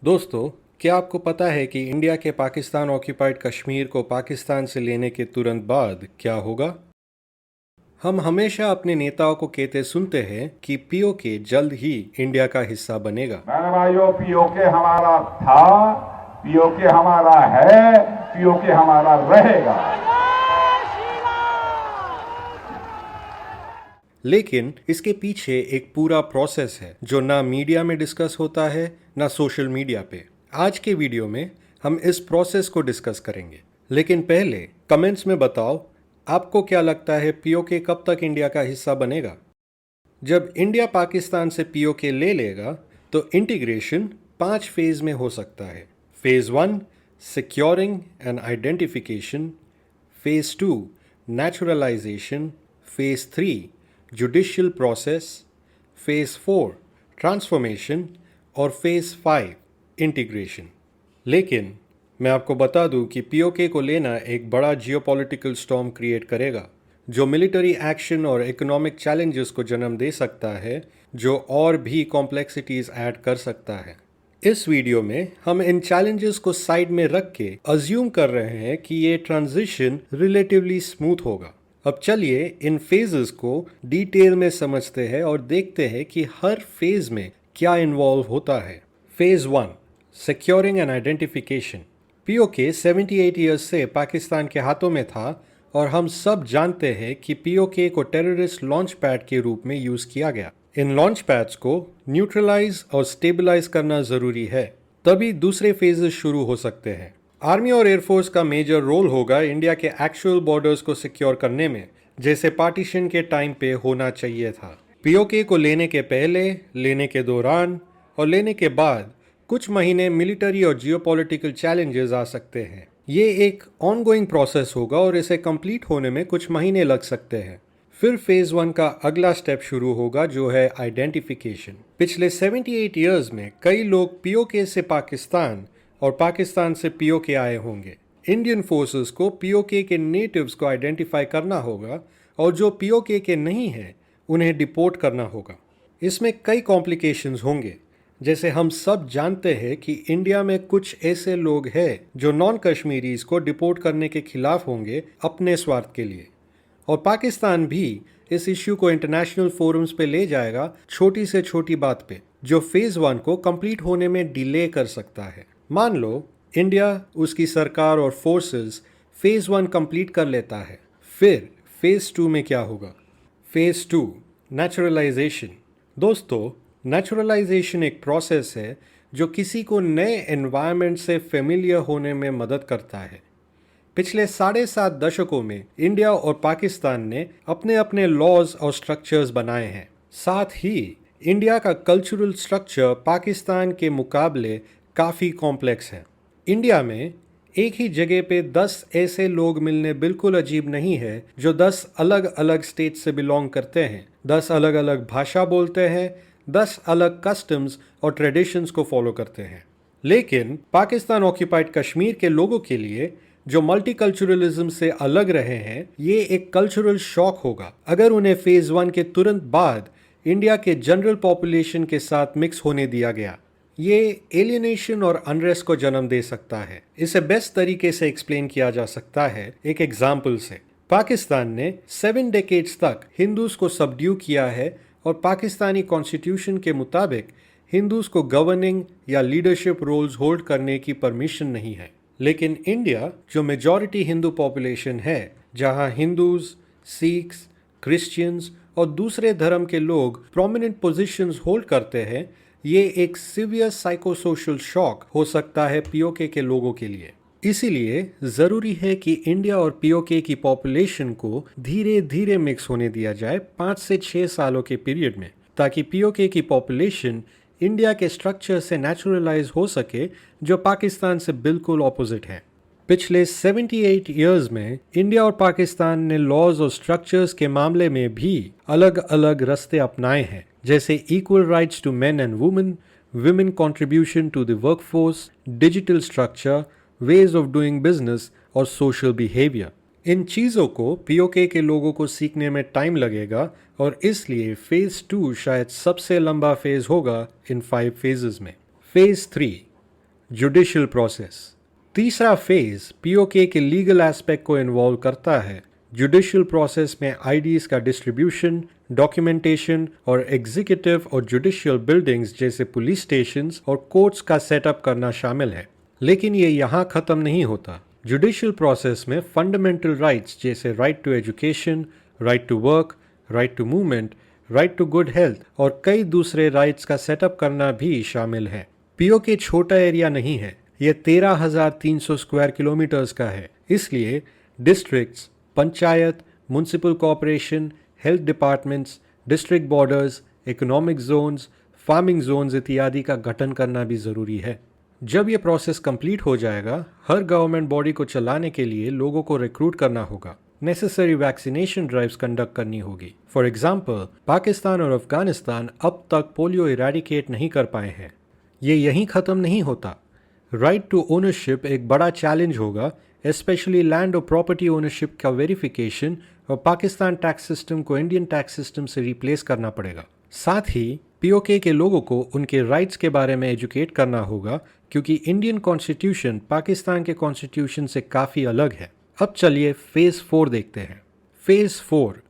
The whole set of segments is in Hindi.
दोस्तों, क्या आपको पता है कि इंडिया के पाकिस्तान ऑक्यूपाइड कश्मीर को पाकिस्तान से लेने के तुरंत बाद क्या होगा? हम हमेशा अपने नेताओं को कहते सुनते हैं कि पीओके जल्द ही इंडिया का हिस्सा बनेगा। बहन भाइयों, पीओके हमारा था, पीओके हमारा है, पीओके हमारा रहेगा। लेकिन इसके पीछे एक पूरा प्रोसेस है जो ना मीडिया में डिस्कस होता है ना सोशल मीडिया पे। आज के वीडियो में हम इस प्रोसेस को डिस्कस करेंगे। लेकिन पहले कमेंट्स में बताओ, आपको क्या लगता है पीओके कब तक इंडिया का हिस्सा बनेगा? जब इंडिया पाकिस्तान से पीओके ले लेगा तो इंटीग्रेशन 5 फेज में हो सकता है। Phase 1 securing and identification, phase 2 naturalisation, phase 3 judicial process, phase 4 transformation और फेज 5 इंटीग्रेशन। लेकिन मैं आपको बता दूं कि पीओके को लेना एक बड़ा जियोपॉलिटिकल स्टॉर्म क्रिएट करेगा जो मिलिट्री एक्शन और इकोनॉमिक चैलेंजेस को जन्म दे सकता है, जो और भी कॉम्प्लेक्सिटीज ऐड कर सकता है। इस वीडियो में हम इन चैलेंजेस को साइड में रख के अज्यूम कर रहे हैं कि ये ट्रांजिशन रिलेटिवली स्मूथ होगा। अब चलिए इन फेजेस को डिटेल में समझते हैं और देखते हैं कि हर फेज में क्या इन्वॉल्व होता है। Phase 1 securing and identification. PoK 78 years से पाकिस्तान के हाथों में था और हम सब जानते हैं कि पीओके को टेररिस्ट लॉन्च पैड के रूप में यूज किया गया। इन लॉन्च पैड्स को न्यूट्रलाइज और स्टेबलाइज करना जरूरी है, तभी दूसरे फेजेस शुरू हो सकते हैं। आर्मी और एयरफोर्स का मेजर रोल होगा इंडिया के एक्चुअल बॉर्डर्स को सिक्योर करने में, जैसे पार्टीशन के टाइम पे होना चाहिए था। पीओके को लेने के पहले, लेने के दौरान और लेने के बाद कुछ महीने मिलिट्री और जियोपॉलिटिकल चैलेंजेस आ सकते हैं। ये एक ऑनगोइंग प्रोसेस होगा और इसे कंप्लीट होने में कुछ महीने लग सकते हैं। फिर फेज 1 का अगला स्टेप शुरू होगा जो है आइडेंटिफिकेशन। पिछले 78 ईयर्स में कई लोग पीओके से पाकिस्तान और पाकिस्तान से पीओके आए होंगे। इंडियन फोर्सेस को पीओके के नेटिव्स को आइडेंटिफाई करना होगा और जो पीओके के नहीं हैं उन्हें डिपोर्ट करना होगा। इसमें कई कॉम्प्लिकेशंस होंगे। जैसे हम सब जानते हैं कि इंडिया में कुछ ऐसे लोग हैं जो नॉन कश्मीरीज को डिपोर्ट करने के खिलाफ होंगे अपने स्वार्थ के लिए, और पाकिस्तान भी इस इश्यू को इंटरनेशनल फोरम्स पे ले जाएगा छोटी से छोटी बात पे, जो फेज 1 को कंप्लीट होने में डिले कर सकता है। मान लो इंडिया, उसकी सरकार और फोर्सेस फेज 1 कंप्लीट कर लेता है, फिर फेज 2 में क्या होगा? Phase 2 naturalisation. दोस्तों, नेचुरलाइजेशन एक प्रोसेस है जो किसी को नए एनवायरनमेंट से फेमिलियर होने में मदद करता है। पिछले 7.5 दशकों में इंडिया और पाकिस्तान ने अपने अपने लॉज और स्ट्रक्चर्स बनाए हैं। साथ ही इंडिया का कल्चरल स्ट्रक्चर पाकिस्तान के मुकाबले काफ़ी कॉम्प्लेक्स है। इंडिया में एक ही जगह पे 10 ऐसे लोग मिलने बिल्कुल अजीब नहीं है जो 10 अलग अलग स्टेट से बिलोंग करते हैं, 10 अलग अलग भाषा बोलते हैं, 10 अलग कस्टम्स और ट्रेडिशंस को फॉलो करते हैं। लेकिन पाकिस्तान ऑक्यूपाइड कश्मीर के लोगों के लिए जो मल्टीकल्चरलिज्म से अलग रहे हैं, ये एक कल्चरल शॉक होगा अगर उन्हें फेज 1 के तुरंत बाद इंडिया के जनरल पॉपुलेशन के साथ मिक्स होने दिया गया। ये एलियनेशन और अनरेस्ट को जन्म दे सकता है। इसे बेस्ट तरीके से एक्सप्लेन किया जा सकता है एक एग्जाम्पल से। पाकिस्तान ने 7 डेकेड्स तक हिंदूज को सबड्यू किया है और पाकिस्तानी कॉन्स्टिट्यूशन के मुताबिक हिंदूज को गवर्निंग या लीडरशिप रोल्स होल्ड करने की परमिशन नहीं है। लेकिन इंडिया, जो मेजॉरिटी हिंदू पॉपुलेशन है, जहां हिंदूज, सिख्स, क्रिश्चियंस और दूसरे धर्म के लोग प्रोमिनेंट पोजीशंस होल्ड करते हैं, ये एक सीवियर साइकोसोशल शॉक हो सकता है पीओके के लोगों के लिए। इसीलिए ज़रूरी है कि इंडिया और पीओके की पॉपुलेशन को धीरे धीरे मिक्स होने दिया जाए 5 से 6 सालों के पीरियड में, ताकि पीओके की पॉपुलेशन इंडिया के स्ट्रक्चर से नेचुरलाइज हो सके, जो पाकिस्तान से बिल्कुल ऑपोजिट है। पिछले 78 ईयर्स में इंडिया और पाकिस्तान ने लॉज और स्ट्रक्चर्स के मामले में भी अलग अलग रास्ते अपनाए हैं, जैसे equal rights to men and women, women contribution to the workforce, digital structure, ways of doing business और सोशल बिहेवियर। इन चीज़ों को पीओके के लोगों को सीखने में टाइम लगेगा और इसलिए फेज 2 शायद सबसे लंबा फेज होगा इन 5 फेजेस में। Phase 3 judicial process. तीसरा फेज पीओके के लीगल एस्पेक्ट को इन्वॉल्व करता है। जुडिशियल प्रोसेस में आईडीज का डिस्ट्रीब्यूशन, डॉक्यूमेंटेशन और एग्जीक्यूटिव और जुडिशियल बिल्डिंग्स जैसे पुलिस स्टेशंस और कोर्ट्स का सेटअप करना शामिल है। लेकिन ये यहाँ ख़त्म नहीं होता। जुडिशियल प्रोसेस में फंडामेंटल राइट्स जैसे right to education, right to work, right to movement, right to good health और कई दूसरे राइट्स का सेटअप करना भी शामिल है। पीओके छोटा एरिया नहीं है, ये 13,300 स्क्वायर किलोमीटर्स का है। इसलिए districts, panchayat, municipal corporation, health departments, district borders, economic zones, farming zones इत्यादि का गठन करना भी ज़रूरी है। जब ये प्रोसेस कंप्लीट हो जाएगा, हर गवर्नमेंट बॉडी को चलाने के लिए लोगों को रिक्रूट करना होगा, नेसेसरी वैक्सीनेशन ड्राइव्स कंडक्ट करनी होगी। फॉर एग्जाम्पल, पाकिस्तान और अफगानिस्तान अब तक पोलियो इरेडिकेट नहीं कर पाए हैं। ये यहीं ख़त्म नहीं होता। राइट टू ओनरशिप एक बड़ा चैलेंज होगा, स्पेशली लैंड और प्रॉपर्टी ओनरशिप का वेरिफिकेशन, और पाकिस्तान टैक्स सिस्टम को इंडियन टैक्स सिस्टम से रिप्लेस करना पड़ेगा। साथ ही पीओके के लोगों को उनके राइट्स के बारे में एजुकेट करना होगा, क्योंकि इंडियन कॉन्स्टिट्यूशन पाकिस्तान के कॉन्स्टिट्यूशन से काफ़ी अलग है। अब चलिए फेज़ 4 देखते हैं। Phase 4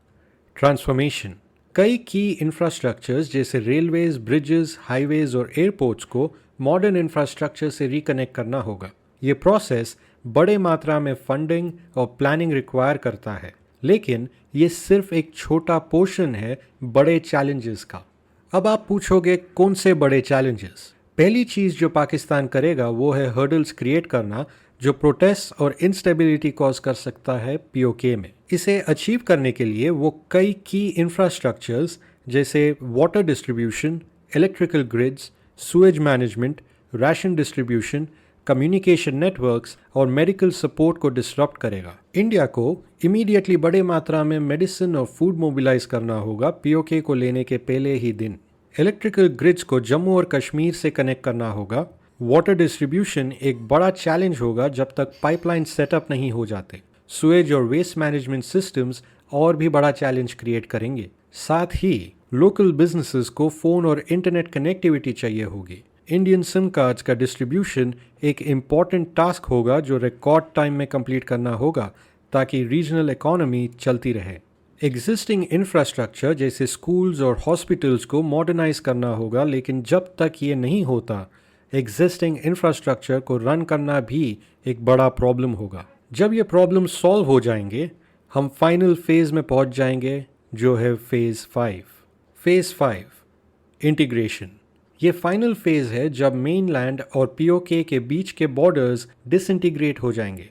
transformation. कई की इंफ्रास्ट्रक्चर्स जैसे रेलवेज, ब्रिजेस, हाईवेज और एयरपोर्ट्स को मॉडर्न इंफ्रास्ट्रक्चर से रिकनेक्ट करना होगा। ये प्रोसेस बड़े मात्रा में फंडिंग और प्लानिंग रिक्वायर करता है, लेकिन ये सिर्फ एक छोटा पोर्शन है बड़े चैलेंजेस का। अब आप पूछोगे कौन से बड़े चैलेंजेस? पहली चीज़ जो पाकिस्तान करेगा वो है हर्डल्स क्रिएट करना, जो प्रोटेस्ट और इंस्टेबिलिटी कॉज कर सकता है पीओके में। इसे अचीव करने के लिए वो कई की इंफ्रास्ट्रक्चर्स जैसे water distribution, electrical grids, Suez management, ration distribution, communication networks और मेडिकल सपोर्ट को डिसरप्ट करेगा। इंडिया को इमीडिएटली बड़े मात्रा में मेडिसिन और फूड मोबिलाइज करना होगा पीओके को लेने के पहले ही दिन। इलेक्ट्रिकल ग्रिड्स को जम्मू और कश्मीर से कनेक्ट करना होगा। वाटर डिस्ट्रीब्यूशन एक बड़ा चैलेंज होगा जब तक पाइपलाइन सेटअप नहीं हो जाते। सुएज और वेस्ट मैनेजमेंट सिस्टम्स और भी बड़ा चैलेंज क्रिएट करेंगे। साथ ही लोकल बिजनेसेस को फ़ोन और इंटरनेट कनेक्टिविटी चाहिए होगी। इंडियन सिम कार्ड्स का डिस्ट्रीब्यूशन एक इम्पॉर्टेंट टास्क होगा जो रिकॉर्ड टाइम में कंप्लीट करना होगा, ताकि रीजनल इकोनॉमी चलती रहे। एग्जिस्टिंग इंफ्रास्ट्रक्चर जैसे स्कूल्स और हॉस्पिटल्स को मॉडर्नाइज करना होगा, लेकिन जब तक ये नहीं होता एग्जिस्टिंग इंफ्रास्ट्रक्चर को रन करना भी एक बड़ा प्रॉब्लम होगा। जब ये प्रॉब्लम सॉल्व हो जाएंगे, हम फाइनल फेज़ में पहुंच जाएंगे, जो है फेज़ 5। Phase 5 integration. ये फाइनल फेज़ है जब मेनलैंड और पीओके के बीच के बॉर्डर्स डिसइंटीग्रेट हो जाएंगे,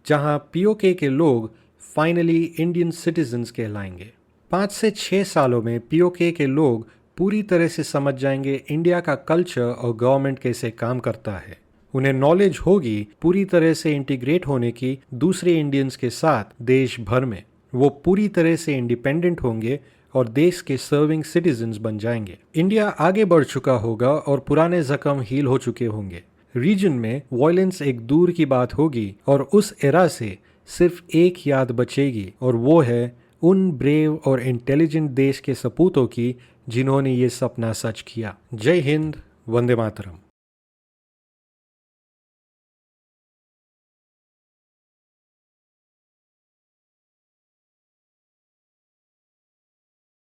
जहां पीओके के लोग फाइनली इंडियन सिटीजन्स कहलाएंगे। 5 से 6 सालों में पीओके के लोग पूरी तरह से समझ जाएंगे इंडिया का कल्चर और गवर्नमेंट कैसे काम करता है। उन्हें नॉलेज होगी पूरी तरह से इंटीग्रेट होने की दूसरे इंडियंस के साथ देश भर में। वो पूरी तरह से इंडिपेंडेंट होंगे और देश के सर्विंग सिटीजन्स बन जाएंगे। इंडिया आगे बढ़ चुका होगा और पुराने जख्म हील हो चुके होंगे। रीजन में वायलेंस एक दूर की बात होगी और उस एरा से सिर्फ एक याद बचेगी, और वो है उन ब्रेव और इंटेलिजेंट देश के सपूतों की जिन्होंने ये सपना सच किया। जय हिंद, वंदे मातरम।